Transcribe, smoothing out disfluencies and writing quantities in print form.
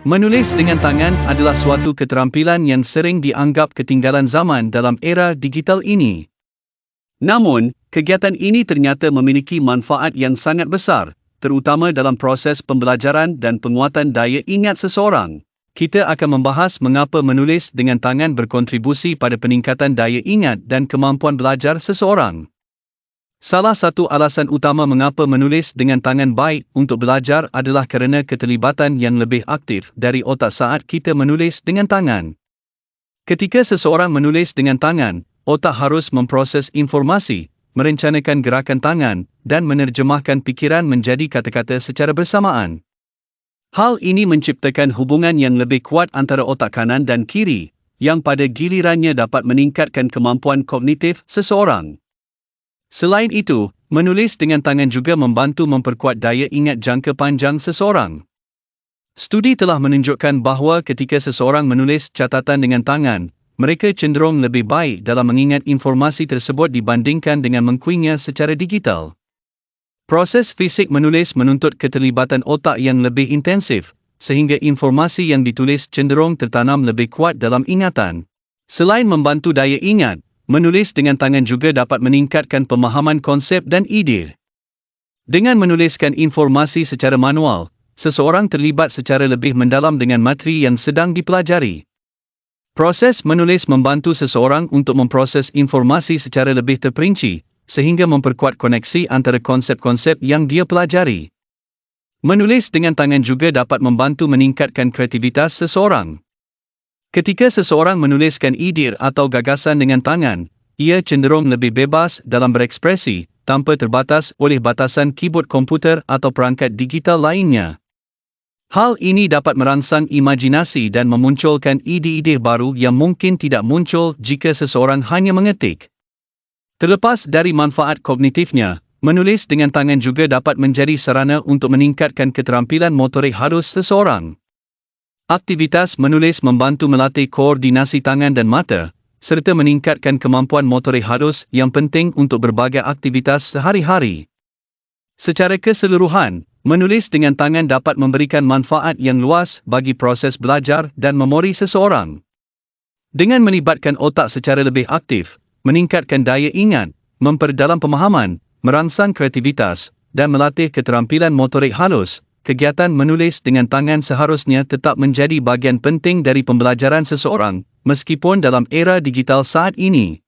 Menulis dengan tangan adalah suatu keterampilan yang sering dianggap ketinggalan zaman dalam era digital ini. Namun, kegiatan ini ternyata memiliki manfaat yang sangat besar, terutama dalam proses pembelajaran dan penguatan daya ingat seseorang. Kita akan membahas mengapa menulis dengan tangan berkontribusi pada peningkatan daya ingat dan kemampuan belajar seseorang. Salah satu alasan utama mengapa menulis dengan tangan baik untuk belajar adalah kerana keterlibatan yang lebih aktif dari otak saat kita menulis dengan tangan. Ketika seseorang menulis dengan tangan, otak harus memproses informasi, merencanakan gerakan tangan, dan menerjemahkan pikiran menjadi kata-kata secara bersamaan. Hal ini menciptakan hubungan yang lebih kuat antara otak kanan dan kiri, yang pada gilirannya dapat meningkatkan kemampuan kognitif seseorang. Selain itu, menulis dengan tangan juga membantu memperkuat daya ingat jangka panjang seseorang. Studi telah menunjukkan bahawa ketika seseorang menulis catatan dengan tangan, mereka cenderung lebih baik dalam mengingat informasi tersebut dibandingkan dengan mengkuinya secara digital. Proses fisik menulis menuntut keterlibatan otak yang lebih intensif, sehingga informasi yang ditulis cenderung tertanam lebih kuat dalam ingatan. Selain membantu daya ingat, menulis dengan tangan juga dapat meningkatkan pemahaman konsep dan ide. Dengan menuliskan informasi secara manual, seseorang terlibat secara lebih mendalam dengan materi yang sedang dipelajari. Proses menulis membantu seseorang untuk memproses informasi secara lebih terperinci, sehingga memperkuat koneksi antara konsep-konsep yang dia pelajari. Menulis dengan tangan juga dapat membantu meningkatkan kreativitas seseorang. Ketika seseorang menuliskan ide atau gagasan dengan tangan, ia cenderung lebih bebas dalam berekspresi, tanpa terbatas oleh batasan keyboard komputer atau perangkat digital lainnya. Hal ini dapat merangsang imajinasi dan memunculkan ide-ide baru yang mungkin tidak muncul jika seseorang hanya mengetik. Terlepas dari manfaat kognitifnya, menulis dengan tangan juga dapat menjadi sarana untuk meningkatkan keterampilan motorik halus seseorang. Aktivitas menulis membantu melatih koordinasi tangan dan mata, serta meningkatkan kemampuan motorik halus yang penting untuk berbagai aktivitas sehari-hari. Secara keseluruhan, menulis dengan tangan dapat memberikan manfaat yang luas bagi proses belajar dan memori seseorang. Dengan melibatkan otak secara lebih aktif, meningkatkan daya ingat, memperdalam pemahaman, merangsang kreativitas, dan melatih keterampilan motorik halus, kegiatan menulis dengan tangan seharusnya tetap menjadi bahagian penting dari pembelajaran seseorang, meskipun dalam era digital saat ini.